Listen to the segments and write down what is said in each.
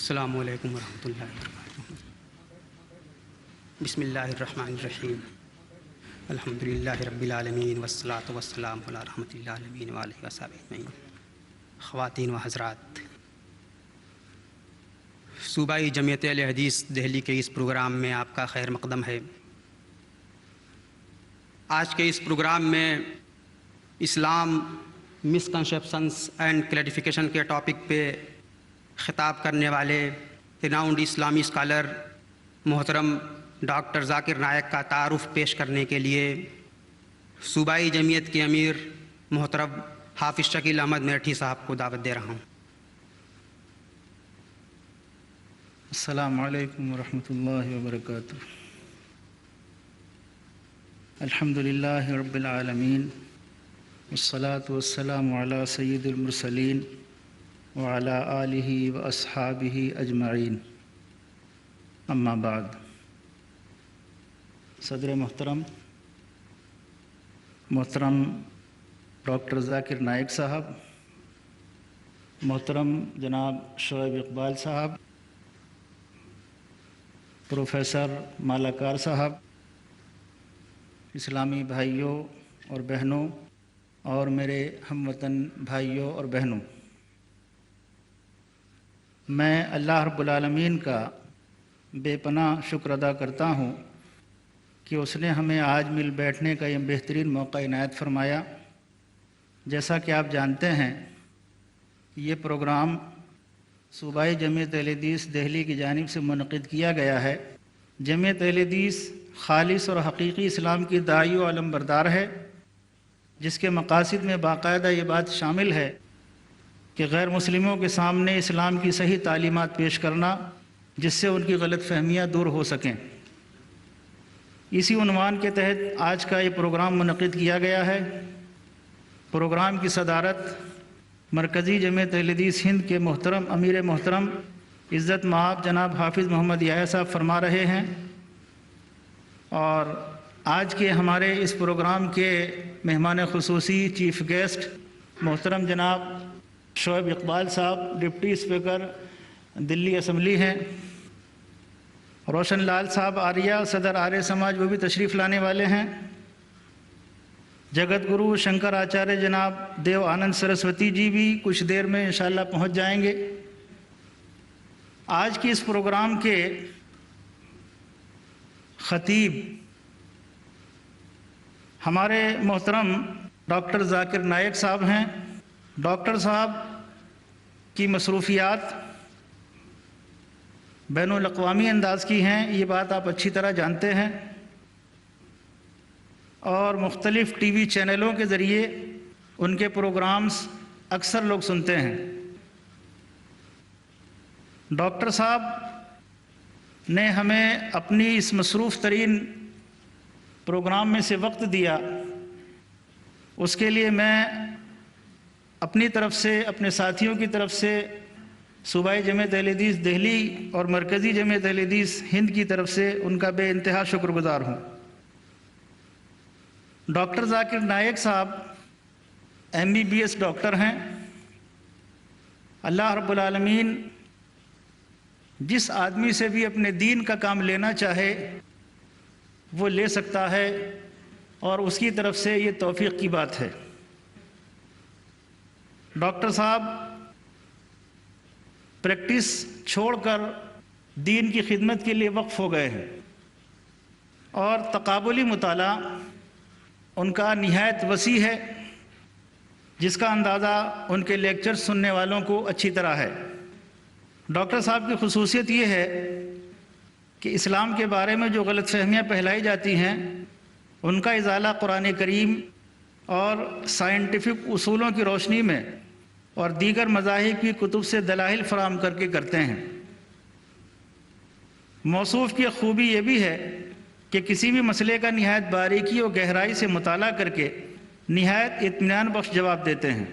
السلام علیکم ورحمۃ اللہ وبرکاتہ۔ بسم اللہ الرحمن الرحیم۔ الحمد للہ رب العالمین والصلاۃ والسلام علی رحمۃ اللہ العالمین وآلہ وصحبہ اجمعین۔ خواتین و حضرات، صوبائی جمعیت اہل حدیث دہلی کے اس پروگرام میں آپ کا خیر مقدم ہے۔ آج کے اس پروگرام میں اسلام، مسکنسیپشنز اینڈ کلیریفیکیشن کے ٹاپک پہ خطاب کرنے والے ریناؤنڈ اسلامی اسکالر محترم ڈاکٹر ذاکر نائک کا تعارف پیش کرنے کے لیے صوبائی جمعیت کے امیر محترم حافظ شکیل احمد میرٹھی صاحب کو دعوت دے رہا ہوں۔ السلام علیکم ورحمۃ اللہ وبرکاتہ۔ الحمد للہ رب العالمین والصلاة والسلام علی سید المرسلین وعلی آلہ واصحابہ اجمعین، اما بعد۔ صدر محترم ڈاکٹر ذاکر نائک صاحب، محترم جناب شعیب اقبال صاحب، پروفیسر مالاکار صاحب، اسلامی بھائیوں اور بہنوں اور میرے ہم وطن بھائیوں اور بہنوں، میں اللہ رب العالمین کا بے پناہ شکر ادا کرتا ہوں کہ اس نے ہمیں آج مل بیٹھنے کا یہ بہترین موقع عنایت فرمایا۔ جیسا کہ آپ جانتے ہیں، یہ پروگرام صوبائی جمعیت اہل حدیث دہلی کی جانب سے منعقد کیا گیا ہے۔ جمعیت اہل حدیث خالص اور حقیقی اسلام کی داعی و علم بردار ہے، جس کے مقاصد میں باقاعدہ یہ بات شامل ہے کہ غیر مسلموں کے سامنے اسلام کی صحیح تعلیمات پیش کرنا، جس سے ان کی غلط فہمیاں دور ہو سکیں۔ اسی عنوان کے تحت آج کا یہ پروگرام منعقد کیا گیا ہے۔ پروگرام کی صدارت مرکزی جمعیت اہل حدیث ہند کے محترم امیر محترم عزت مآب جناب حافظ محمد یحییٰ صاحب فرما رہے ہیں، اور آج کے ہمارے اس پروگرام کے مہمان خصوصی چیف گیسٹ محترم جناب شعیب اقبال صاحب، ڈپٹی اسپیکر دلی اسمبلی ہیں، روشن لال صاحب آریہ صدر آریہ سماج، وہ بھی تشریف لانے والے ہیں، جگت گرو شنکر آچاریہ جناب دیو آنند سرسوتی جی بھی کچھ دیر میں انشاءاللہ پہنچ جائیں گے۔ آج کی اس پروگرام کے خطیب ہمارے محترم ڈاکٹر ذاکر نائک صاحب ہیں۔ ڈاکٹر صاحب کی مصروفیات بین الاقوامی انداز کی ہیں، یہ بات آپ اچھی طرح جانتے ہیں، اور مختلف ٹی وی چینلوں کے ذریعے ان کے پروگرامز اکثر لوگ سنتے ہیں۔ ڈاکٹر صاحب نے ہمیں اپنی اس مصروف ترین پروگرام میں سے وقت دیا، اس کے لیے میں اپنی طرف سے، اپنے ساتھیوں کی طرف سے، صوبائی جمعیت اہل حدیث دہلی اور مرکزی جمعیت اہل حدیث ہند کی طرف سے ان کا بے انتہا شکر گزار ہوں۔ ڈاکٹر ذاکر نائک صاحب MBBS ڈاکٹر ہیں۔ اللہ رب العالمین جس آدمی سے بھی اپنے دین کا کام لینا چاہے وہ لے سکتا ہے، اور اس کی طرف سے یہ توفیق کی بات ہے۔ ڈاکٹر صاحب پریکٹس چھوڑ کر دین کی خدمت کے لیے وقف ہو گئے ہیں، اور تقابلی مطالعہ ان کا نہایت وسیع ہے، جس کا اندازہ ان کے لیکچر سننے والوں کو اچھی طرح ہے۔ ڈاکٹر صاحب کی خصوصیت یہ ہے کہ اسلام کے بارے میں جو غلط فہمیاں پھیلائی جاتی ہیں، ان کا ازالہ قرآن کریم اور سائنٹیفک اصولوں کی روشنی میں اور دیگر مذاہب کی کتب سے دلائل فراہم کر کے کرتے ہیں۔ موصوف کی خوبی یہ بھی ہے کہ کسی بھی مسئلے کا نہایت باریکی اور گہرائی سے مطالعہ کر کے نہایت اطمینان بخش جواب دیتے ہیں۔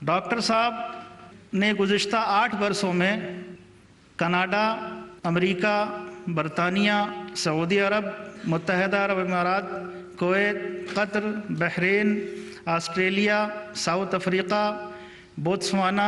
ڈاکٹر صاحب نے گزشتہ 8 برسوں میں کینیڈا، امریکہ، برطانیہ، سعودی عرب، متحدہ عرب امارات، Kuwait, Qatar, Bahrain, Australia, South Africa, Botswana,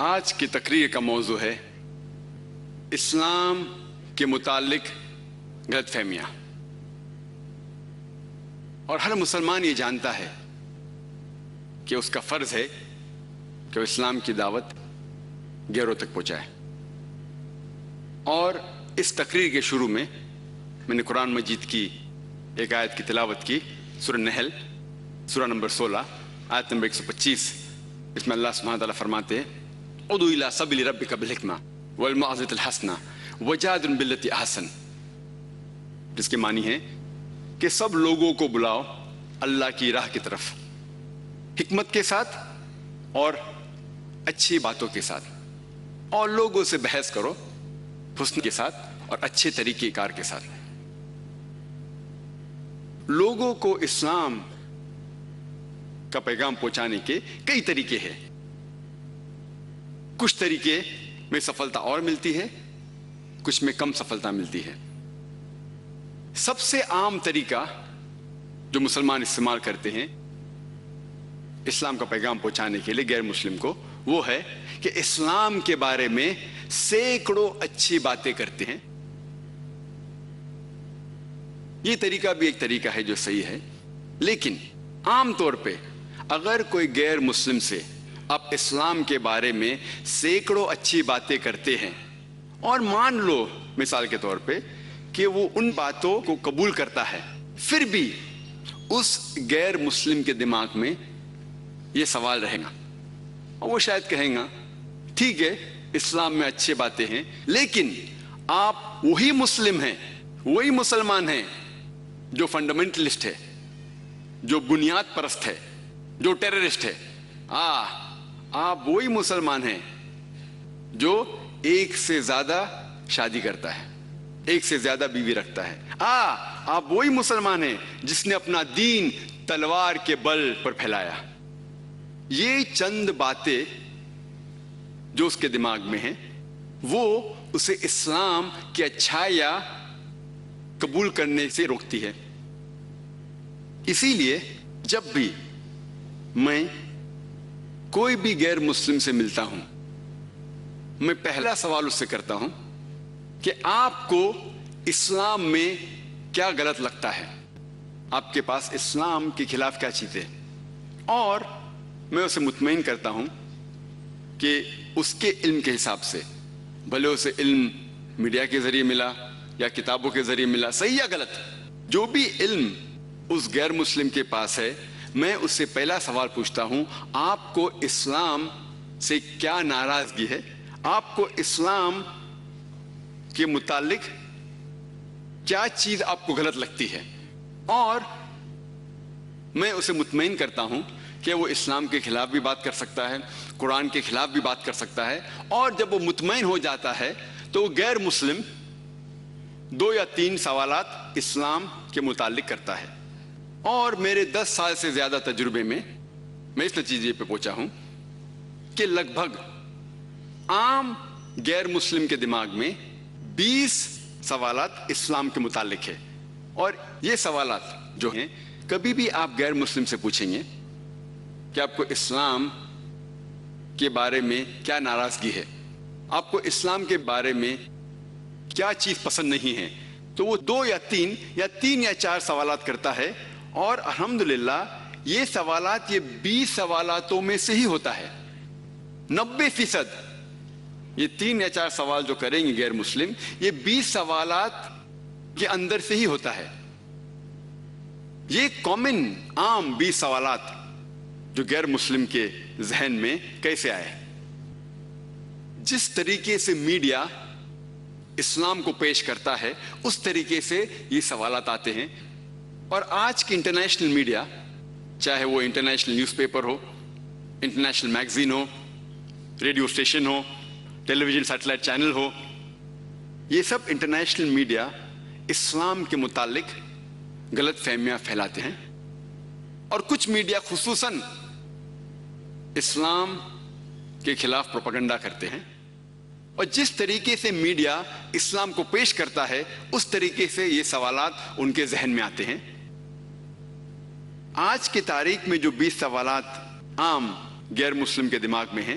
آج کی تقریر کا موضوع ہے اسلام کے متعلق غلط فہمیاں. اور ہر مسلمان یہ جانتا ہے کہ اس کا فرض ہے کہ وہ اسلام کی دعوت غیروں تک پہنچائے. اور اس تقریر کے شروع میں نے قرآن مجید کی ایک آیت کی تلاوت کی، سورہ نحل سورہ نمبر 16 آیت نمبر 125. اس میں اللہ سبحانہ تعالیٰ فرماتے ہیں ادعو الی سبیل ربک بالحکمہ والموعظۃ الحسنہ وجادلہم باللتی احسن، جس کے معنی ہے کہ سب لوگوں کو بلاؤ اللہ کی راہ کی طرف حکمت کے ساتھ اور اچھی باتوں کے ساتھ، اور لوگوں سے بحث کرو حسن کے ساتھ اور اچھے طریقہ کار کے ساتھ. لوگوں کو اسلام کا پیغام پہنچانے کے کئی طریقے ہیں. کچھ طریقے میں سفلتا اور ملتی ہے، کچھ میں کم سفلتا ملتی ہے. سب سے عام طریقہ جو مسلمان استعمال کرتے ہیں اسلام کا پیغام پہنچانے کے لیے غیر مسلم کو، وہ ہے کہ اسلام کے بارے میں سینکڑوں اچھی باتیں کرتے ہیں. یہ طریقہ بھی ایک طریقہ ہے جو صحیح ہے، لیکن عام طور پہ اگر کوئی غیر مسلم سے آپ اسلام کے بارے میں سینکڑوں اچھی باتیں کرتے ہیں اور مان لو مثال کے طور پہ کہ وہ ان باتوں کو قبول کرتا ہے، پھر بھی اس غیر مسلم کے دماغ میں یہ سوال رہے گا اور وہ شاید کہیں گا ٹھیک ہے اسلام میں اچھی باتیں ہیں، لیکن آپ وہی مسلم ہیں، وہی مسلمان ہیں جو فنڈامنٹلسٹ ہے، جو بنیاد پرست ہے، جو ٹیررسٹ ہے. آپ وہی مسلمان ہیں جو ایک سے زیادہ شادی کرتا ہے، ایک سے زیادہ بیوی رکھتا ہے. آپ وہی مسلمان ہیں جس نے اپنا دین تلوار کے بل پر پھیلایا. یہ چند باتیں جو اس کے دماغ میں ہیں وہ اسے اسلام کی اچھائیاں قبول کرنے سے روکتی ہے. اسی لیے جب بھی میں کوئی بھی غیر مسلم سے ملتا ہوں، میں پہلا سوال اس سے کرتا ہوں کہ آپ کو اسلام میں کیا غلط لگتا ہے، آپ کے پاس اسلام کے خلاف کیا چیز ہے. اور میں اسے مطمئن کرتا ہوں کہ اس کے علم کے حساب سے، بھلے اسے علم میڈیا کے ذریعے ملا یا کتابوں کے ذریعے ملا، صحیح یا غلط، جو بھی علم اس غیر مسلم کے پاس ہے، میں اس سے پہلا سوال پوچھتا ہوں آپ کو اسلام سے کیا ناراضگی ہے، آپ کو اسلام کے متعلق کیا چیز آپ کو غلط لگتی ہے. اور میں اسے مطمئن کرتا ہوں کہ وہ اسلام کے خلاف بھی بات کر سکتا ہے، قرآن کے خلاف بھی بات کر سکتا ہے. اور جب وہ مطمئن ہو جاتا ہے تو وہ غیر مسلم 2 یا 3 سوالات اسلام کے متعلق کرتا ہے. اور میرے 10 سال سے زیادہ تجربے میں اس نتیجے پہ پہنچا ہوں کہ لگ بھگ عام غیر مسلم کے دماغ میں 20 سوالات اسلام کے متعلق ہے. اور یہ سوالات جو ہیں کبھی بھی آپ غیر مسلم سے پوچھیں گے کہ آپ کو اسلام کے بارے میں کیا ناراضگی ہے، آپ کو اسلام کے بارے میں کیا چیز پسند نہیں ہے، تو وہ 2 یا 3 یا 4 سوالات کرتا ہے. اور الحمدللہ یہ سوالات یہ 20 سوالاتوں میں سے ہی ہوتا ہے. 90% یہ 3 یا 4 سوال جو کریں گے غیر مسلم، یہ 20 سوالات کے اندر سے ہی ہوتا ہے. یہ کامن عام 20 سوالات جو غیر مسلم کے ذہن میں کیسے آئے؟ جس طریقے سے میڈیا اسلام کو پیش کرتا ہے اس طریقے سے یہ سوالات آتے ہیں. اور آج کی انٹرنیشنل میڈیا، چاہے وہ انٹرنیشنل نیوز پیپر ہو، انٹرنیشنل میگزین ہو، ریڈیو اسٹیشن ہو، ٹیلی ویژن سیٹلائٹ چینل ہو، یہ سب انٹرنیشنل میڈیا اسلام کے متعلق غلط فہمیاں پھیلاتے ہیں. اور کچھ میڈیا خصوصاً اسلام کے خلاف پروپیگنڈا کرتے ہیں. اور جس طریقے سے میڈیا اسلام کو پیش کرتا ہے اس طریقے سے یہ سوالات ان کے ذہن میں آتے ہیں. آج کی تاریخ میں جو 20 سوالات عام غیر مسلم کے دماغ میں ہیں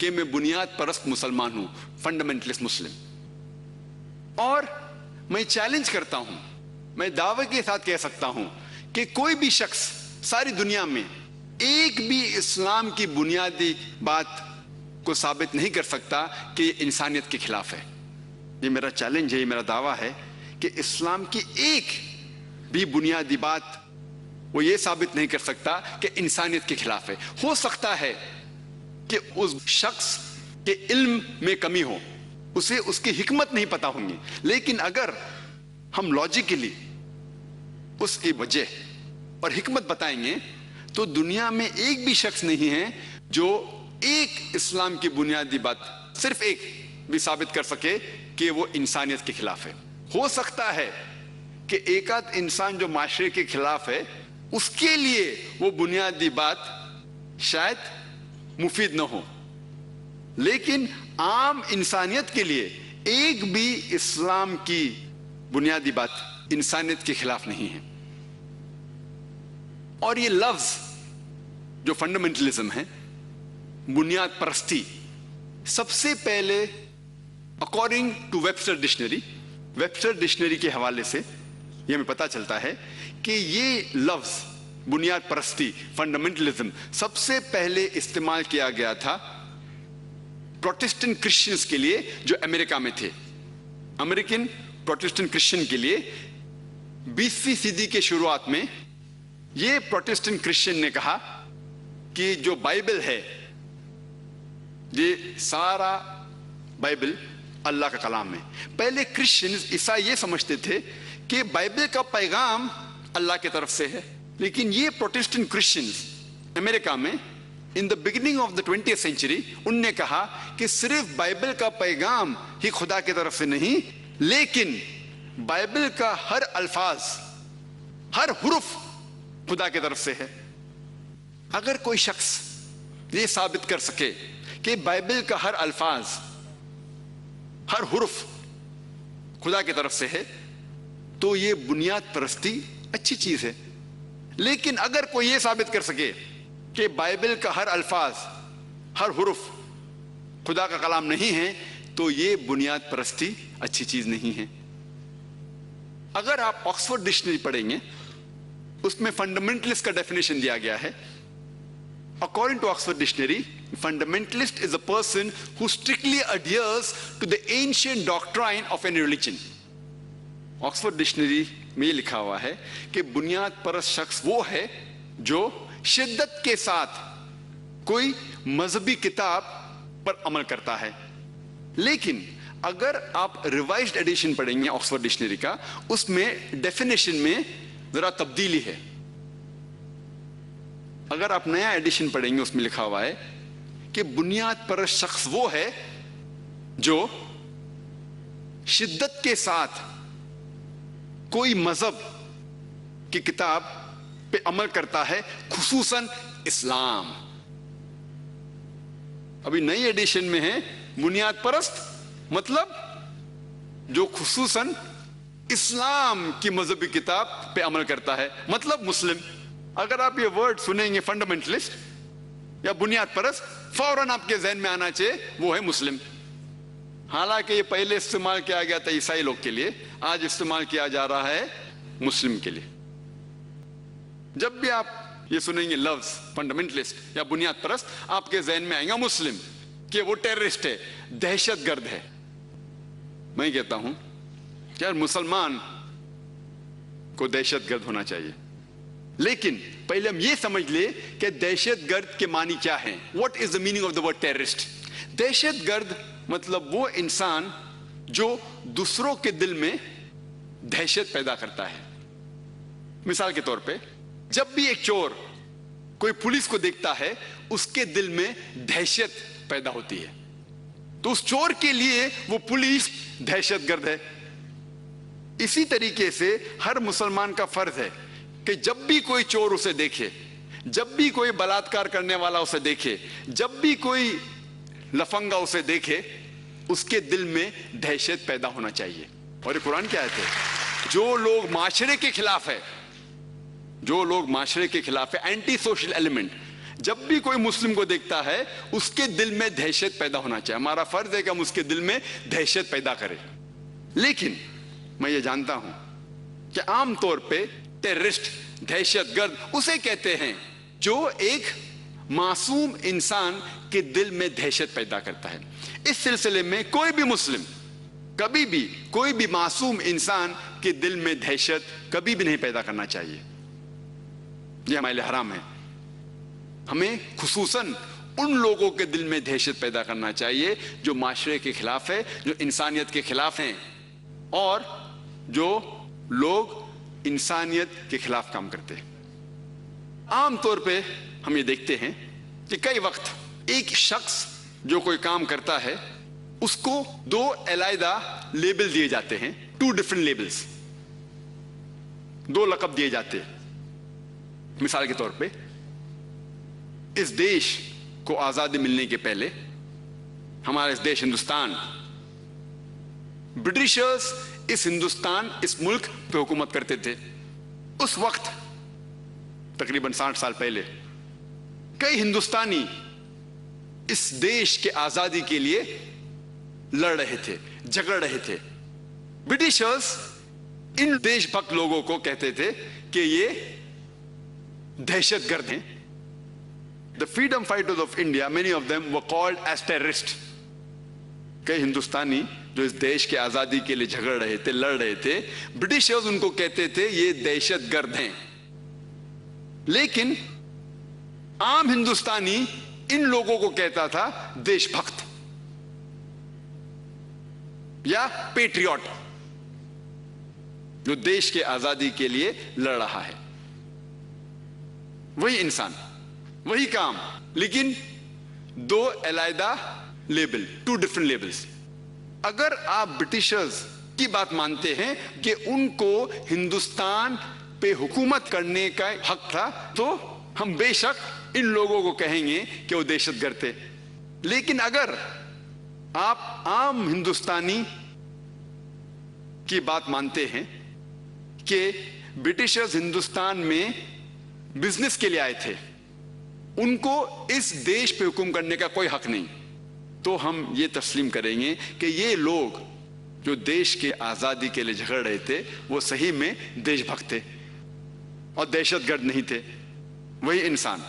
کہ میں بنیاد پرست مسلمان ہوں، فنڈامنٹلسٹ مسلم. اور میں چیلنج کرتا ہوں، میں دعوے کے ساتھ کہہ سکتا ہوں کہ کوئی بھی شخص ساری دنیا میں ایک بھی اسلام کی بنیادی بات کو ثابت نہیں کر سکتا کہ یہ انسانیت کے خلاف ہے. یہ میرا چیلنج ہے، یہ میرا دعویٰ ہے کہ اسلام کی ایک بھی بنیادی بات وہ یہ ثابت نہیں کر سکتا کہ انسانیت کے خلاف ہے. ہو سکتا ہے کہ اس شخص کے علم میں کمی ہو، اسے اس کی حکمت نہیں پتا ہوں گی، لیکن اگر ہم لاجیکلی اس کی وجہ اور حکمت بتائیں گے تو دنیا میں ایک بھی شخص نہیں ہے جو ایک اسلام کی بنیادی بات، صرف ایک بھی ثابت کر سکے کہ وہ انسانیت کے خلاف ہے. ہو سکتا ہے کہ ایک آدھ انسان جو معاشرے کے خلاف ہے اس کے لیے وہ بنیادی بات شاید مفید نہ ہو، لیکن عام انسانیت کے لیے ایک بھی اسلام کی بنیادی بات انسانیت کے خلاف نہیں ہے. اور یہ لفظ جو فنڈامنٹلزم ہے، بنیاد پرستی، سب سے پہلے اکارڈنگ ٹو ویبسٹر ڈکشنری کے حوالے سے یہ ہمیں پتا چلتا ہے کہ یہ لفظ بنیاد پرستی، فنڈامنٹلزم، سب سے پہلے استعمال کیا گیا تھا پروٹسٹنٹ کرسچنز کے لیے جو امریکہ میں تھے. امریکن پروٹسٹنٹ کرسچن کے لیے 20ویں صدی کے شروعات میں یہ پروٹسٹنٹ کرسچن نے کہا کہ جو بائبل ہے، یہ سارا بائبل اللہ کا کلام ہے. پہلے کرسچنز عیسائی یہ سمجھتے تھے کہ بائبل کا پیغام اللہ کی طرف سے ہے، لیکن یہ پروٹسٹنٹ کرسچنز امریکہ میں in the beginning of the 20th century ان نے کہا کہ صرف بائبل کا پیغام ہی خدا کی طرف سے نہیں، لیکن بائبل کا ہر الفاظ، ہر حرف خدا کی طرف سے ہے. اگر کوئی شخص یہ ثابت کر سکے کہ بائبل کا ہر الفاظ، ہر حرف خدا کی طرف سے ہے تو یہ بنیاد پرستی اچھی چیز ہے. لیکن اگر کوئی یہ ثابت کر سکے کہ بائبل کا ہر الفاظ، ہر حرف خدا کا کلام نہیں ہے تو یہ بنیاد پرستی اچھی چیز نہیں ہے. اگر آپ آکسفورڈ ڈکشنری پڑھیں گے اس میں فنڈامنٹلسٹ کا ڈیفینیشن دیا گیا ہے. According to Oxford Dictionary, fundamentalist is a person who strictly adheres to the ancient doctrine of any religion. Oxford Dictionary میں یہ لکھا ہوا ہے کہ بنیاد پرست شخص وہ ہے جو شدت کے ساتھ کوئی مذہبی کتاب پر عمل کرتا ہے. لیکن اگر آپ ریوائزڈ ایڈیشن پڑھیں گے آکسفورڈ ڈکشنری کا، اس میں ڈیفینیشن میں ذرا تبدیلی ہے. اگر آپ نیا ایڈیشن پڑھیں گے اس میں لکھا ہوا ہے کہ بنیاد پرست شخص وہ ہے جو شدت کے ساتھ کوئی مذہب کی کتاب پہ عمل کرتا ہے، خصوصاً اسلام. ابھی نئی ایڈیشن میں ہے بنیاد پرست مطلب جو خصوصاً اسلام کی مذہبی کتاب پہ عمل کرتا ہے، مطلب مسلم. اگر آپ یہ ورڈ سنیں گے فنڈامنٹلسٹ یا بنیاد پرست، فوراً آپ کے ذہن میں آنا چاہیے وہ ہے مسلم. حالانکہ یہ پہلے استعمال کیا گیا تھا عیسائی لوگ کے لیے، آج استعمال کیا جا رہا ہے مسلم کے لیے. جب بھی آپ یہ سنیں گے لفظ فنڈامنٹلسٹ یا بنیاد پرست، آپ کے ذہن میں آئے گا مسلم، کہ وہ ٹیررسٹ ہے، دہشت گرد ہے. میں کہتا ہوں یار مسلمان کو دہشت گرد ہونا چاہیے، لیکن پہلے ہم یہ سمجھ لیں کہ دہشت گرد کے معنی کیا ہیں. What is the meaning of the word terrorist? دہشت گرد مطلب وہ انسان جو دوسروں کے دل میں دہشت پیدا کرتا ہے. مثال کے طور پہ جب بھی ایک چور کوئی پولیس کو دیکھتا ہے اس کے دل میں دہشت پیدا ہوتی ہے، تو اس چور کے لیے وہ پولیس دہشت گرد ہے. اسی طریقے سے ہر مسلمان کا فرض ہے کہ جب بھی کوئی چور اسے دیکھے، جب بھی کوئی بلاತ್ಕಾರ کرنے والا اسے دیکھے، جب بھی کوئی لفنگا اسے دیکھے، اس کے دل میں دہشت پیدا ہونا چاہیے. اور یہ قرآن کی آیت ہے. جو لوگ معاشرے کے خلاف ہے، جو لوگ معاشرے کے خلاف ہے، اینٹی سوشل ایلیمنٹ، جب بھی کوئی مسلم کو دیکھتا ہے اس کے دل میں دہشت پیدا ہونا چاہیے. ہمارا فرض ہے کہ ہم اس کے دل میں دہشت پیدا کریں. لیکن میں یہ جانتا ہوں کہ عام طور پہ ٹیررسٹ، دہشت گرد اسے کہتے ہیں جو ایک معصوم انسان کے دل میں دہشت پیدا کرتا ہے. اس سلسلے میں کوئی بھی مسلم کبھی بھی کوئی بھی معصوم انسان کے دل میں دہشت کبھی بھی نہیں پیدا کرنا چاہیے. یہ ہمارے لیے حرام ہے. ہمیں خصوصاً ان لوگوں کے دل میں دہشت پیدا کرنا چاہیے جو معاشرے کے خلاف ہے، جو انسانیت کے خلاف ہیں، اور جو لوگ انسانیت کے خلاف کام کرتے ہیں. عام طور پہ ہم یہ دیکھتے ہیں کہ کئی وقت ایک شخص جو کوئی کام کرتا ہے اس کو دو علیحدہ لیبل دیے جاتے ہیں، 2 different labels، 2 لقب دیے جاتے ہیں. مثال کے طور پہ اس دیش کو آزادی ملنے کے پہلے، ہمارا اس دیش ہندوستان، برٹشرز اس ہندوستان، اس ملک پہ حکومت کرتے تھے. اس وقت تقریباً 60 سال پہلے کئی ہندوستانی اس دیش کے آزادی کے لیے لڑ رہے تھے، جھگڑ رہے تھے. برٹشرز ان دیش بھکت لوگوں کو کہتے تھے کہ یہ دہشت گرد ہیں. The freedom fighters of India, many of them were called as terrorists. کئی ہندوستانی جو اس دیش کے آزادی کے لیے جھگڑ رہے تھے، لڑ رہے تھے، برٹشرز ان کو کہتے تھے یہ دہشت گرد ہیں. لیکن عام ہندوستانی ان لوگوں کو کہتا تھا دیش بھکت یا پیٹریوٹ، جو دیش کے آزادی کے لیے لڑ رہا ہے. وہی انسان، وہی کام، لیکن 2 علیحدہ لیبل، 2 different labels. اگر آپ برٹشرز کی بات مانتے ہیں کہ ان کو ہندوستان پہ حکومت کرنے کا حق تھا، تو ہم بے شک ان لوگوں کو کہیں گے کہ وہ دہشت گرد تھے. لیکن اگر آپ عام ہندوستانی کی بات مانتے ہیں کہ برٹشرز ہندوستان میں بزنس کے لیے آئے تھے، ان کو اس دیش پہ حکم کرنے کا کوئی حق نہیں، تو ہم یہ تسلیم کریں گے کہ یہ لوگ جو دیش کے آزادی کے لیے جھگڑ رہے تھے وہ صحیح میں دیش بھکت تھے اور دہشت گرد نہیں تھے. وہی انسان،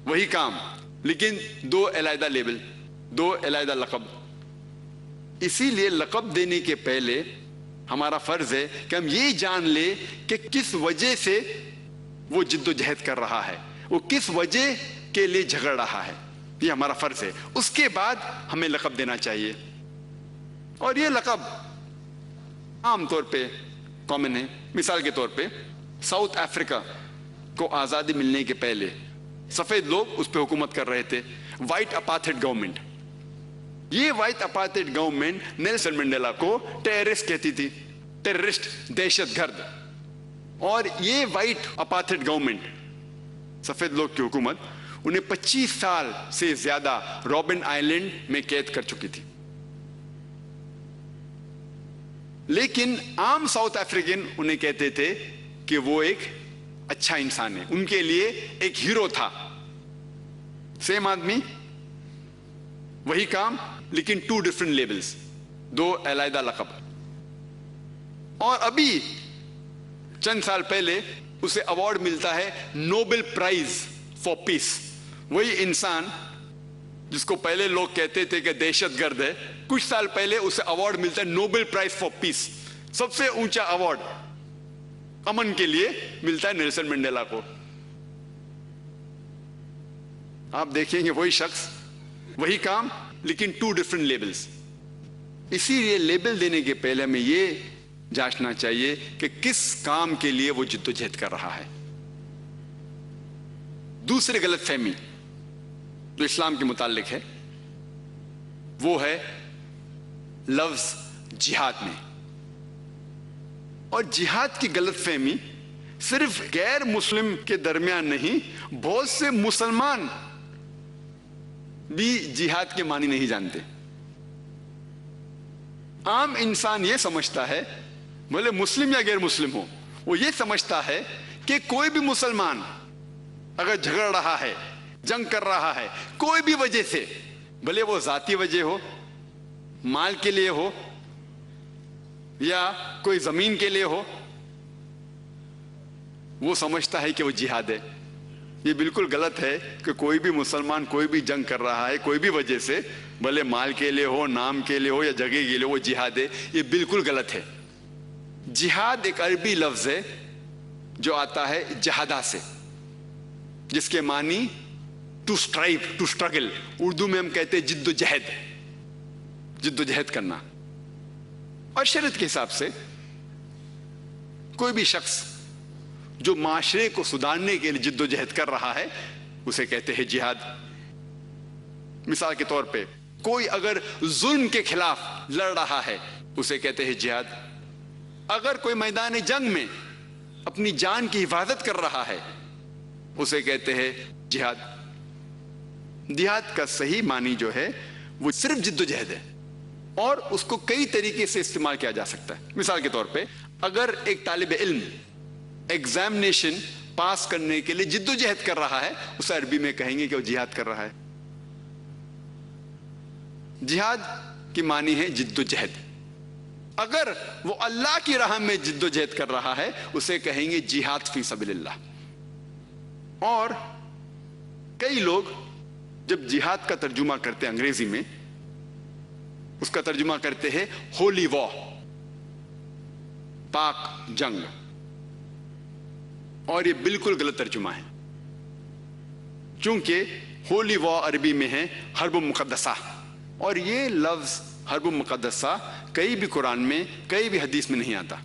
وہی کام، لیکن 2 علیحدہ لیبل، 2 علیحدہ لقب. اسی لیے لقب دینے کے پہلے ہمارا فرض ہے کہ ہم یہ جان لیں کہ کس وجہ سے وہ جد و جہد کر رہا ہے، وہ کس وجہ کے لیے جھگڑ رہا ہے. یہ ہمارا فرض ہے. اس کے بعد ہمیں لقب دینا چاہیے. اور یہ لقب عام طور پہ کامن ہے. مثال کے طور پہ ساؤتھ افریقہ کو آزادی ملنے کے پہلے سفید لوگ اس پہ حکومت کر رہے تھے، وائٹ اپارتھائڈ گورنمنٹ. یہ وائٹ اپارتھائڈ گورنمنٹ نیلسن منڈیلا کو ٹیررسٹ کہتی تھی، ٹیررسٹ، دہشت گرد. اور یہ وائٹ اپارتھائڈ گورنمنٹ، سفید لوگ کی حکومت، انہیں 25 سال سے زیادہ رابن آئلینڈ میں قید کر چکی تھی. لیکن عام ساؤتھ افریقن انہیں کہتے تھے کہ وہ ایک اچھا انسان ہے، ان کے لیے ایک ہیرو تھا. سیم آدمی، وہی کام، لیکن 2 different labels، 2 علیحدہ لقب. اور ابھی چند سال پہلے اسے ایوارڈ ملتا ہے نوبل پرائز فار پیس. وہی انسان جس کو پہلے لوگ کہتے تھے کہ دہشت گرد ہے، کچھ سال پہلے اسے ایوارڈ ملتا ہے نوبل پرائز فار پیس. سب سے اونچا ایوارڈ امن کے لیے ملتا ہے نیلسن منڈیلا کو. آپ دیکھیں گے وہی شخص، وہی کام، لیکن 2 different labels. اسی لیے لیبل دینے کے پہلے ہمیں یہ جانچنا چاہیے کہ کس کام کے لیے وہ جد و جہد کر رہا ہے. دوسری غلط فہمی جو اسلام کے متعلق ہے وہ ہے لفظ جہاد میں. اور جہاد کی غلط فہمی صرف غیر مسلم کے درمیان نہیں، بہت سے مسلمان بھی جہاد کے معنی نہیں جانتے. عام انسان یہ سمجھتا ہے، بھلے مسلم یا غیر مسلم ہو، وہ یہ سمجھتا ہے کہ کوئی بھی مسلمان اگر جھگڑ رہا ہے جنگ کر رہا ہے کوئی بھی وجہ سے، بھلے وہ ذاتی وجہ ہو، مال کے لیے ہو یا کوئی زمین کے لیے ہو، وہ سمجھتا ہے کہ وہ جہاد ہے. یہ بالکل غلط ہے کہ کوئی بھی مسلمان کوئی بھی جنگ کر رہا ہے کوئی بھی وجہ سے، بھلے مال کے لیے ہو، نام کے لیے ہو یا جگہ کے لیے، وہ جہاد ہے. یہ بالکل غلط ہے. جہاد ایک عربی لفظ ہے جو آتا ہے جہادہ سے، جس کے معنی to strive, to struggle. Urdu میں ہم کہتے ہیں جد و جہد، جد و جہد کرنا. اور شریعت کے حساب سے کوئی بھی شخص جو معاشرے کو سدھارنے کے لیے جد و جہد کر رہا ہے اسے کہتے ہیں جہاد. مثال کے طور پہ کوئی اگر ظلم کے خلاف لڑ رہا ہے اسے کہتے ہیں جہاد. اگر کوئی میدان جنگ میں اپنی جان کی حفاظت کر رہا ہے اسے کہتے ہیں جہاد. جہاد کا صحیح معنی جو ہے وہ صرف جد و جہد ہے، اور اس کو کئی طریقے سے استعمال کیا جا سکتا ہے. مثال کے طور پہ اگر ایک طالب علم ایگزامینیشن پاس کرنے کے لیے جد و جہد کر رہا ہے اسے عربی میں کہیں گے کہ وہ جہاد کر رہا ہے. جہاد کی معنی ہے جد و جہد. اگر وہ اللہ کی راہ میں جد و جہد کر رہا ہے اسے کہیں گے جہاد فی سبیل اللہ. اور کئی لوگ جب جہاد کا ترجمہ کرتے ہیں انگریزی میں، اس کا ترجمہ کرتے ہیں ہولی وار، پاک جنگ. اور یہ بالکل غلط ترجمہ ہے، چونکہ ہولی وار عربی میں ہے حرب مقدسہ، اور یہ لفظ حرب مقدسہ کئی بھی قرآن میں کئی بھی حدیث میں نہیں آتا.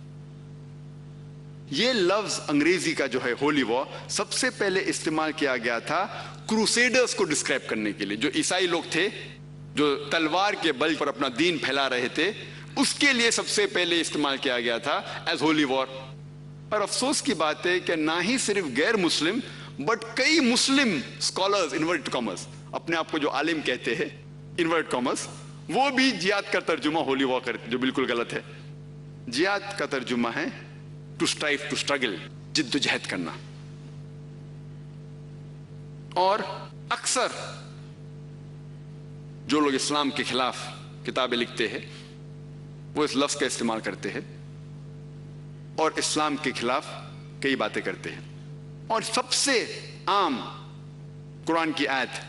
یہ لفظ انگریزی کا جو ہے ہولی وار سب سے پہلے استعمال کیا گیا تھا کروسیڈرز کو ڈسکرائب کرنے کے لیے. جو عیسائی لوگ تھے جو تلوار کے بل پر اپنا دین پھیلا رہے تھے، اس کے لیے سب سے پہلے استعمال کیا گیا تھا ایز ہولی وار. اور افسوس کی بات ہے کہ نہ ہی صرف غیر مسلم بٹ کئی مسلم اسکالرز انورٹ کامرس، اپنے آپ کو جو عالم کہتے ہیں انورٹ کامرس، وہ بھی جہاد کا ترجمہ ہولی وار کرتے، جو بالکل غلط ہے. جہاد کا ترجمہ ہے ٹو اسٹرائیو، ٹو اسٹرگل، جد و جہد کرنا. اور اکثر جو لوگ اسلام کے خلاف کتابیں لکھتے ہیں وہ اس لفظ کا استعمال کرتے ہیں اور اسلام کے خلاف کئی باتیں کرتے ہیں. اور سب سے عام قرآن کی آیت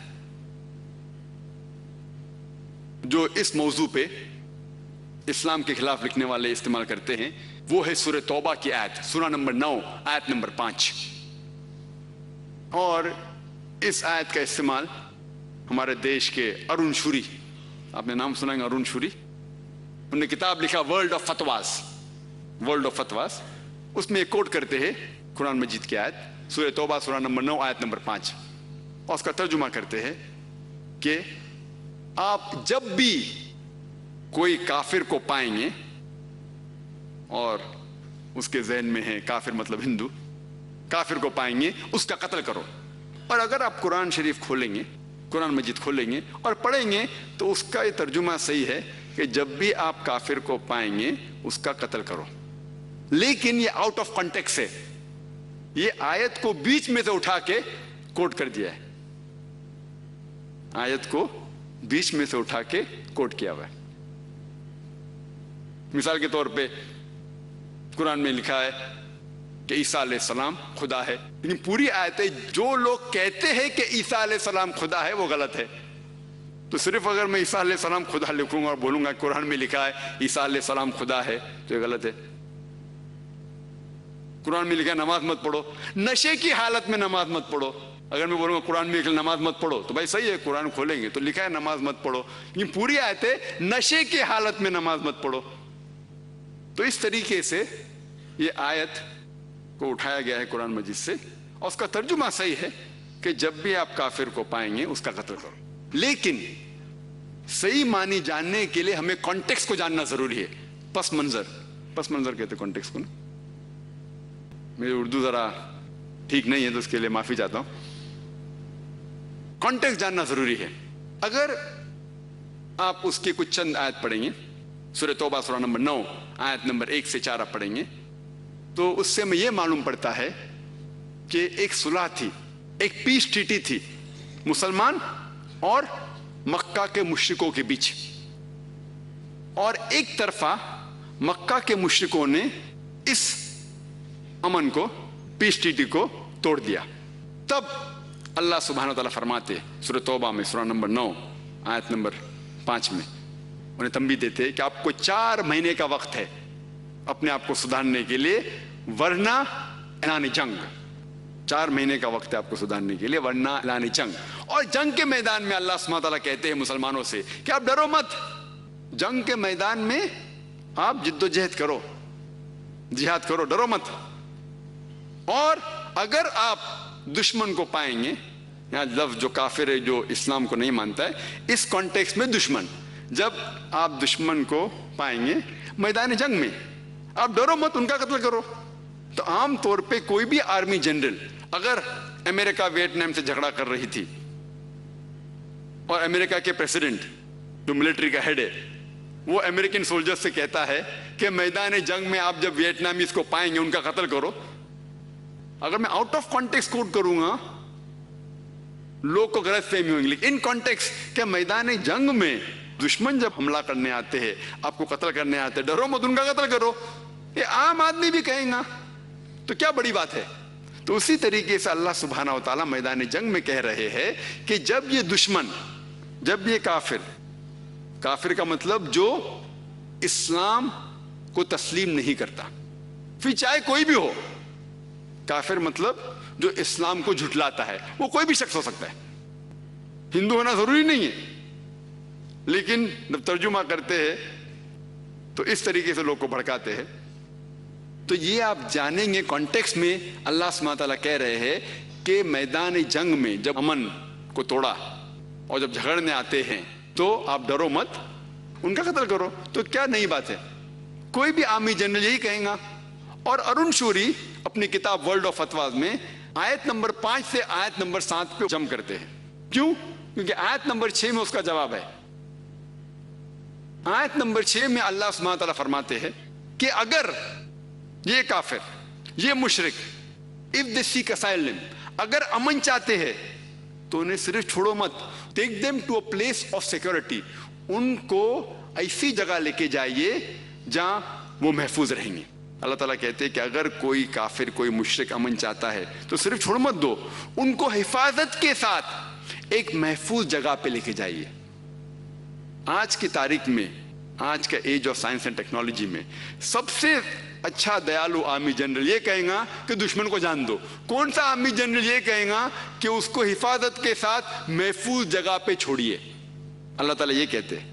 جو اس موضوع پہ اسلام کے خلاف لکھنے والے استعمال کرتے ہیں وہ ہے سورہ توبہ کی آیت، سورہ نمبر 9 آیت نمبر 5. اور اس آیت کا استعمال ہمارے دیش کے ارون شوری، آپ نے نام سنا ہے ارون شوری، انہوں نے کتاب لکھا ورلڈ آف فتواز، ورلڈ آف فتواز. اس میں ایک کوٹ کرتے ہیں قرآن مجید کی آیت سورہ توبہ سورہ نمبر 9 آیت نمبر 5، اور اس کا ترجمہ کرتے ہیں کہ آپ جب بھی کوئی کافر کو پائیں گے، اور اس کے ذہن میں ہے کافر مطلب ہندو، کافر کو پائیں گے اس کا قتل کرو. اور اگر آپ قرآن شریف کھولیں گے، قرآن مجید کھولیں گے اور پڑھیں گے تو اس کا یہ ترجمہ صحیح ہے کہ جب بھی آپ کافر کو پائیں گے اس کا قتل کرو. لیکن یہ آؤٹ آف کانٹیکسٹ ہے، یہ آیت کو بیچ میں سے اٹھا کے کوٹ کر دیا ہے، آیت کو بیچ میں سے اٹھا کے کوٹ کیا ہوا ہے. مثال کے طور پہ قرآن میں لکھا ہے کہ عیسیٰ علیہ السلام خدا ہے، لیکن پوری آیت ہے جو لوگ کہتے ہیں کہ عیسیٰ علیہ السلام خدا ہے وہ غلط ہے. تو صرف اگر میں عیسیٰ علیہ السلام خدا لکھوں گا اور بولوں گا قرآن میں لکھا ہے عیسیٰ علیہ السلام خدا ہے تو یہ غلط ہے. قرآن میں لکھا ہے نماز مت پڑھو، نشے کی حالت میں نماز مت پڑھو. اگر میں بولوں گا قرآن میں لکھا نماز مت پڑھو تو بھائی صحیح ہے، قرآن کھولیں گے تو لکھا ہے نماز مت پڑھو، لیکن پوری آیت ہے نشے کی حالت میں نماز مت پڑھو. تو اس طریقے سے یہ آیت کو اٹھایا گیا ہے قرآن مجید سے، اور اس کا ترجمہ صحیح ہے کہ جب بھی آپ کافر کو پائیں گے اس کا قتل کرو. لیکن صحیح معنی جاننے کے لیے ہمیں کانٹیکسٹ کو جاننا ضروری ہے. پس منظر کہتے کانٹیکسٹ کو نا. میری اردو ذرا ٹھیک نہیں ہے تو اس کے لیے معافی چاہتا ہوں. کانٹیکسٹ جاننا ضروری ہے. اگر آپ اس کے کچھ چند آیت پڑھیں گے، سورہ توبہ سورہ نمبر 9 آیت نمبر 1 سے 4 آپ پڑھیں گے تو اس سے ہمیں یہ معلوم پڑتا ہے کہ ایک صلح تھی، ایک پیس ٹریٹی تھی مسلمان اور مکہ کے مشرکوں کے بیچ، اور ایک طرفہ مکہ کے مشرکوں نے اس امن کو، پیس ٹریٹی کو توڑ دیا۔ تب اللہ سبحانہ وتعالیٰ فرماتے سورہ توبہ میں، سورہ نمبر 9 آیت نمبر 5 میں انہیں تنبیہ دیتے کہ آپ کو 4 مہینے کا وقت ہے اپنے آپ کو سدھارنے کے لیے، ورنہ اعلان جنگ۔ 4 مہینے کا وقت ہے آپ کو سدھارنے کے لیے، ورنہ اعلان جنگ۔ اور جنگ کے میدان میں اللہ سبحانہ وتعالیٰ کہتے ہیں مسلمانوں سے کہ آپ ڈرو مت، جنگ کے میدان میں آپ جد و جہد کرو، جہاد کرو، ڈرو مت۔ اور اگر آپ دشمن کو پائیں گے، یہاں لفظ جو کافر ہے، جو اسلام کو نہیں مانتا ہے، اس کانٹیکس میں دشمن، جب آپ دشمن کو پائیں گے میدان جنگ میں، آپ ڈرو مت، ان کا قتل کرو۔ تو عام طور پہ کوئی بھی آرمی جنرل، اگر امریکہ ویتنام سے جھگڑا کر رہی تھی اور امریکہ کے پریزیڈنٹ جو ملٹری کا ہیڈ ہے وہ امریکن سولجر سے کہتا ہے کہ میدان جنگ میں آپ جب ویتنامیز کو پائیں گے ان کا قتل کرو، اگر میں آؤٹ آف کانٹیکس کوٹ کروں گا لوگ کو غلط فہمی ہوگی، لیکن ان کانٹیکس کہ میدان جنگ میں دشمن جب حملہ کرنے آتے ہیں، آپ کو قتل کرنے آتے ہیں، ڈرو مت، ان کا قتل کرو، یہ عام آدمی بھی کہیں گا تو کیا بڑی بات ہے۔ تو اسی طریقے سے اللہ سبحانہ وتعالیٰ میدان جنگ میں کہہ رہے ہیں کہ جب یہ دشمن، جب یہ کافر کا مطلب جو اسلام کو تسلیم نہیں کرتا، پھر چاہے کوئی بھی ہو، کافر مطلب جو اسلام کو جھٹلاتا ہے، وہ کوئی بھی شخص ہو سکتا ہے، ہندو ہونا ضروری نہیں ہے، لیکن جب ترجمہ کرتے ہیں تو اس طریقے سے لوگ کو بھڑکاتے ہیں۔ تو یہ آپ جانیں گے کانٹیکس میں اللہ سبحانہ تعالیٰ کہہ رہے ہیں کہ میدان جنگ میں جب امن کو توڑا اور جب جھگڑنے آتے ہیں تو آپ ڈرو مت، ان کا قتل کرو۔ تو کیا نئی بات ہے، کوئی بھی آرمی جنرل یہی کہیں گا۔ اور ارون شوری اپنی کتاب ورلڈ آف فتواز میں آیت نمبر 5 سے آیت نمبر 7 پہ جم کرتے ہیں۔ کیوں؟ کیونکہ آیت نمبر 6 میں اس کا جواب ہے۔ آیت نمبر 6 میں اللہ سبحانہ تعالیٰ فرماتے ہیں کہ اگر یہ کافر، یہ مشرک، if they seek asylum، اگر امن چاہتے ہیں تو انہیں صرف چھوڑو مت، take them to a place of security، ان کو ایسی جگہ لے کے جائیے جہاں وہ محفوظ رہیں گے۔ اللہ تعالیٰ کہتے ہیں کہ اگر کوئی کافر، کوئی مشرک امن چاہتا ہے تو صرف چھوڑ مت دو، ان کو حفاظت کے ساتھ ایک محفوظ جگہ پہ لے کے جائیے۔ آج کی تاریخ میں، آج کا age of science and technology میں سب سے اچھا دیالو آرمی جنرل یہ کہیں گا کہ دشمن کو جان دو۔ کون سا آرمی جنرل یہ کہیں گا کہ اس کو حفاظت کے ساتھ محفوظ جگہ پہ چھوڑیے؟ اللہ تعالیٰ یہ کہتے ہیں۔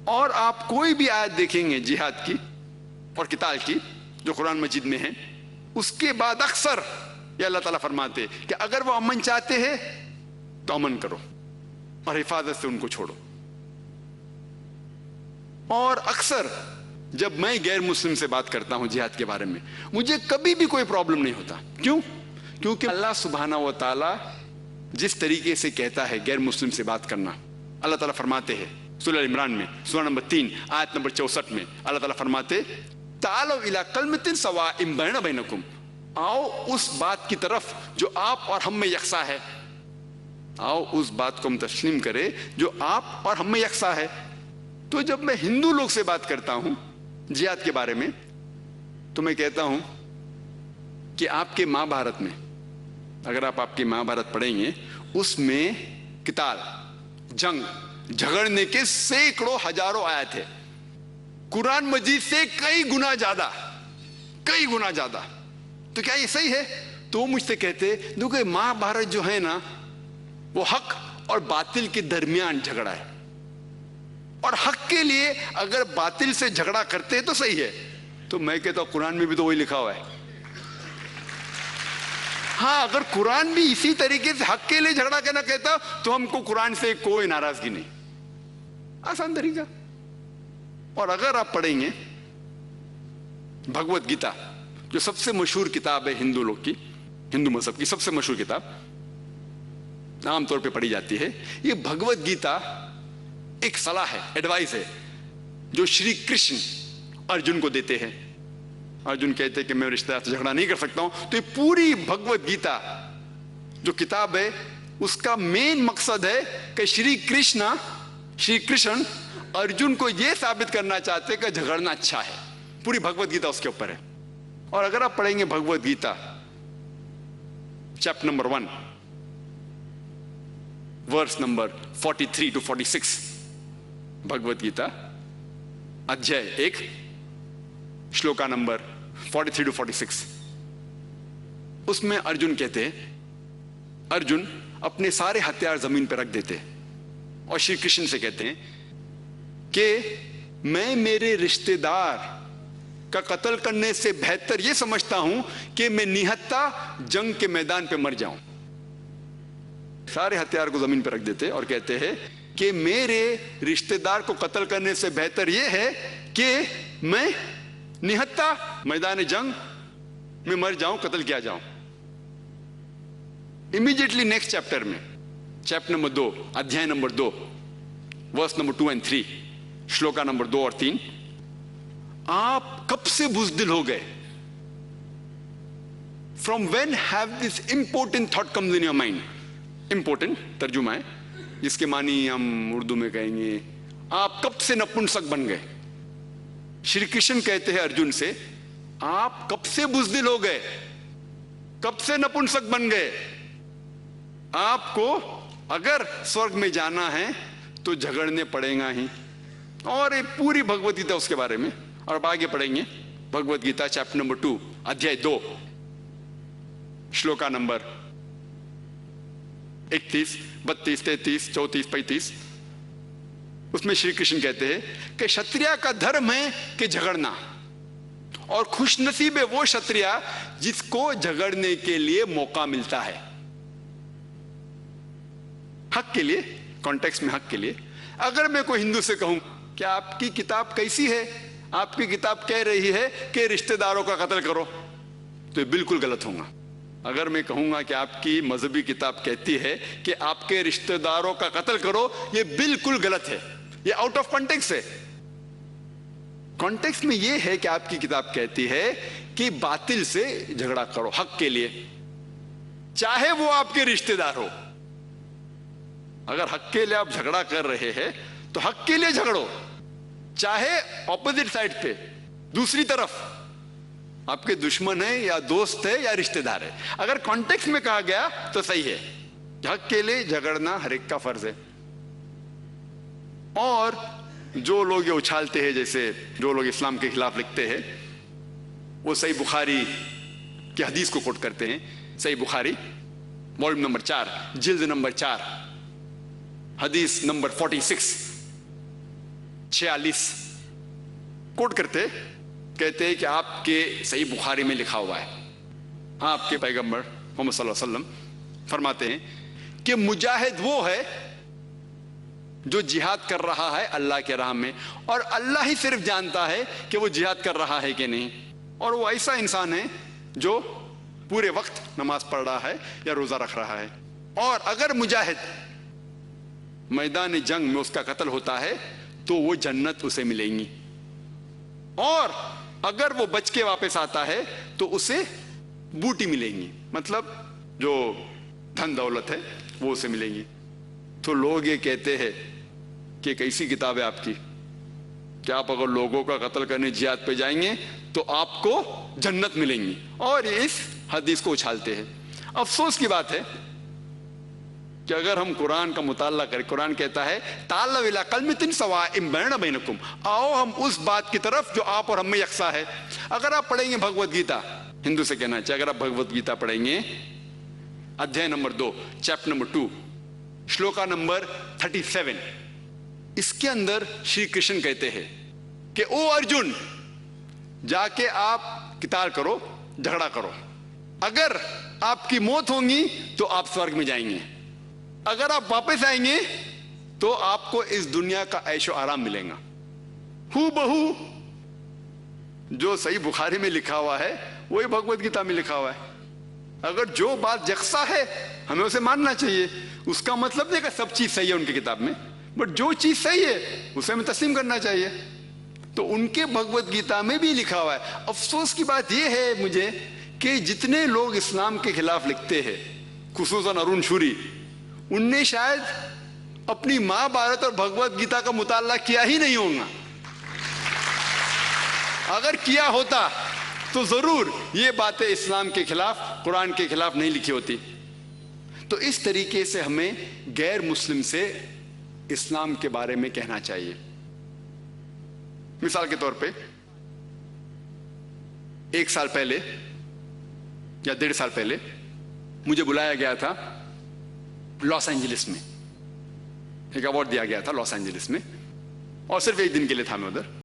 اور آپ کوئی بھی آیت دیکھیں گے جہاد کی اور قتال کی جو قرآن مجید میں ہے، اس کے بعد اکثر یہ اللہ تعالیٰ فرماتے کہ اگر وہ امن چاہتے ہیں تو امن کرو اور حفاظت سے ان کو چھوڑو۔ اور اکثر جب میں غیر مسلم سے بات کرتا ہوں جہاد کے بارے میں، مجھے کبھی بھی کوئی پرابلم نہیں ہوتا۔ کیوں؟ کیونکہ اللہ سبحانہ و تعالیٰ جس طریقے سے کہتا ہے غیر مسلم سے بات کرنا، اللہ تعالیٰ فرماتے ہیں سورہ عمران میں سورہ نمبر 3 آیت نمبر 64 میں اللہ تعالیٰ فرماتے تعالوا الی کلمۃ سواء بیننا بینکم، آؤ اس بات کی طرف جو آپ اور ہم میں یکساں ہے، آؤ اس بات کو ہم تسلیم کریں جو آپ اور ہم میں یکساں ہے۔ تو جب میں ہندو لوگ سے بات کرتا ہوں جہاد کے بارے میں تو میں کہتا ہوں کہ آپ کے مہابھارت میں، اگر آپ کی مہابھارت پڑھیں گے، اس میں قتال، جنگ، جھگڑنے کے سینکڑوں ہزاروں آیت ہے، قرآن مجید سے کئی گنا زیادہ۔ تو کیا یہ صحیح ہے؟ تو وہ مجھ سے کہتے دیکھو مہابھارت جو ہے نا وہ حق اور باطل کے درمیان جھگڑا ہے، اور حق کے لیے اگر باطل سے جھگڑا کرتے تو صحیح ہے۔ تو میں کہتا ہوں قرآن میں بھی تو وہی لکھا ہوا ہے۔ ہاں، اگر قرآن بھی اسی طریقے سے حق کے لیے جھگڑا کرنا کہتا تو ہم کو قرآن سے کوئی ناراضگی نہیں، آسان طریقہ۔ اور اگر آپ پڑھیں گے بھگوت گیتا، جو سب سے مشہور کتاب ہے ہندو لوگ کی، ہندو مذہب کی سب سے مشہور کتاب عام طور پہ پڑھی جاتی ہے، یہ بھگوت گیتا ایک صلاح ہے، ایڈوائز ہے، جو شری کرشن ارجن کو دیتے ہیں۔ ارجن کہتے ہیں کہ میں رشتہ دار سے جھگڑا نہیں کر سکتا ہوں، تو یہ پوری بھگوت گیتا جو کتاب ہے اس کا مین مقصد ہے کہ شری کرشن ارجن کو یہ ثابت کرنا چاہتے کہ جھگڑنا اچھا ہے. پوری بھگوت گیتا اس کے اوپر ہے. اور اگر آپ پڑھیں گے Bhagavad Gita chapter number 1 verse number 43 to 46, Bhagavad Gita ادھیائے 1 شلوکا نمبر 43 to 46, اس میں ارجن کہتے ہیں, ارجن اپنے سارے ہتھیار زمین پہ رکھ دیتے اور شری کرشن سے کہتے ہیں کہ میں میرے رشتے دار کا قتل کرنے سے بہتر یہ سمجھتا ہوں کہ میں نہتہ جنگ کے میدان پہ مر جاؤں. سارے ہتھیار کو زمین پہ رکھ دیتے اور کہتے ہیں کہ میرے رشتے دار کو قتل کرنے سے بہتر یہ ہے کہ میں نہتہ میدان جنگ میں مر جاؤں, قتل کیا جاؤں. امیڈیٹلی نیکسٹ چیپٹر میں, چیپٹر نمبر 2 ادھیائے نمبر 2 ورس نمبر 2 and 3 شلوکا نمبر 2 اور 3, آپ کب سے بزدل ہو گئے؟ From when have this important thought comes in your mind? Important ترجمہ ہے جس کے معنی ہم اردو میں کہیں گے آپ کب سے نپنسک بن گئے. شری کرشن کہتے ہیں ارجن سے آپ کب سے بزدل ہو گئے, کب سے نپنسک بن گئے. آپ کو اگر سورگ میں جانا ہے تو جھگڑنے پڑے گا ہی. اور پوری بھگوت گیتا اس کے بارے میں. اور اب آگے پڑھیں گے بھگوت گیتا چیپٹر نمبر 2 ادھیائے 2 شلوکا نمبر 31 32 33 34 35, اس میں شری کرشن کہتے ہیں کہ شتریا کا دھرم ہے کہ جھگڑنا, اور خوش نصیب ہے وہ شتریا جس کو جھگڑنے کے لیے موقع ملتا ہے. حق کے لیے, کانٹیکس میں حق کے لیے. اگر میں کوئی ہندو سے کہوں کہ آپ کی کتاب کیسی ہے, آپ کی کتاب کہہ رہی ہے کہ رشتہ داروں کا قتل کرو, تو یہ بالکل غلط ہوگا. اگر میں کہوں گا کہ آپ کی مذہبی کتاب کہتی ہے کہ آپ کے رشتہ داروں کا قتل کرو, یہ بالکل غلط ہے, یہ آؤٹ آف کانٹیکس ہے. کانٹیکس میں یہ ہے کہ آپ کی کتاب کہتی ہے کہ باطل سے جھگڑا کرو حق کے لیے, چاہے وہ آپ کے رشتہ دار ہو. اگر حق کے لیے آپ جھگڑا کر رہے ہیں تو حق کے لیے جھگڑو, چاہے اپوزٹ سائڈ پہ دوسری طرف آپ کے دشمن ہے یا دوست ہے یا رشتہ دار ہے. اگر کانٹیکس میں کہا گیا تو صحیح ہے, حق کے لیے جھگڑنا ہر ایک کا فرض ہے. اور جو لوگ یہ اچھالتے ہیں, جیسے جو لوگ اسلام کے خلاف لکھتے ہیں, وہ صحیح بخاری کی حدیث کو کوٹ کرتے ہیں. صحیح بخاری والیوم نمبر 4 جلد نمبر 4 حدیث نمبر 46 کوٹ کرتے, کہتے ہیں کہ آپ کے صحیح بخاری میں لکھا ہوا ہے, آپ کے پیغمبر محمد صلی اللہ علیہ وسلم فرماتے ہیں کہ مجاہد وہ ہے جو جہاد کر رہا ہے اللہ کے راہ میں, اور اللہ ہی صرف جانتا ہے کہ وہ جہاد کر رہا ہے کہ نہیں. اور وہ ایسا انسان ہے جو پورے وقت نماز پڑھ رہا ہے یا روزہ رکھ رہا ہے. اور اگر مجاہد میدان جنگ میں اس کا قتل ہوتا ہے تو وہ جنت اسے ملیں گی, اور اگر وہ بچ کے واپس آتا ہے تو اسے بوٹی ملیں گی, مطلب جو دھن دولت ہے وہ اسے ملیں گی. تو لوگ یہ کہتے ہیں کہ کیسی کتاب ہے آپ کی کہ آپ اگر لوگوں کا قتل کرنے جہاد پہ جائیں گے تو آپ کو جنت ملیں گی, اور اس حدیث کو اچھالتے ہیں. افسوس کی بات ہے کہ اگر ہم قرآن کا مطالعہ کریں, قرآن کہتا ہے تعالوا الی کلمۃ سواء بین بینکم, آؤ ہم اس بات کی طرف جو آپ اور ہم میں یکساں ہے. اگر آپ پڑھیں گے بھگوت گیتا, ہندو سے کہنا چاہیے, اگر آپ بھگوت گیتا پڑھیں گے ادھیائے نمبر 2 چیپٹر نمبر 2 شلوکا نمبر 37, اس کے اندر شری کرشن کہتے ہیں کہ او ارجن, جا کے آپ قتال کرو, جھگڑا کرو. اگر آپ کی موت ہوگی تو آپ سورگ میں جائیں گے, اگر آپ واپس آئیں گے تو آپ کو اس دنیا کا عیش و آرام ملے گا. ہو بہو جو صحیح بخاری میں لکھا ہوا ہے وہی بھگوت گیتا میں لکھا ہوا ہے. اگر جو بات یکساں ہے ہمیں اسے ماننا چاہیے. اس کا مطلب نہیں کہ سب چیز صحیح ہے ان کی کتاب میں, بٹ جو چیز صحیح ہے اسے ہمیں تسلیم کرنا چاہیے. تو ان کے بھگوت گیتا میں بھی لکھا ہوا ہے. افسوس کی بات یہ ہے مجھے کہ جتنے لوگ اسلام کے خلاف لکھتے ہیں, خصوصاً ارون شوری, ان نے شاید اپنی مہابھارت اور بھگوت گیتا کا مطالعہ کیا ہی نہیں ہوگا. اگر کیا ہوتا تو ضرور یہ باتیں اسلام کے خلاف، قرآن کے خلاف نہیں لکھی ہوتی. تو اس طریقے سے ہمیں غیر مسلم سے اسلام کے بارے میں کہنا چاہیے. مثال کے طور پہ 1 سال پہلے یا 1.5 سال پہلے مجھے بلایا گیا تھا لاس اینجلس میں، ایک ایوارڈ دیا گیا تھا لاس اینجلس میں، اور صرف 1 دن کے لیے تھا میں ادھر.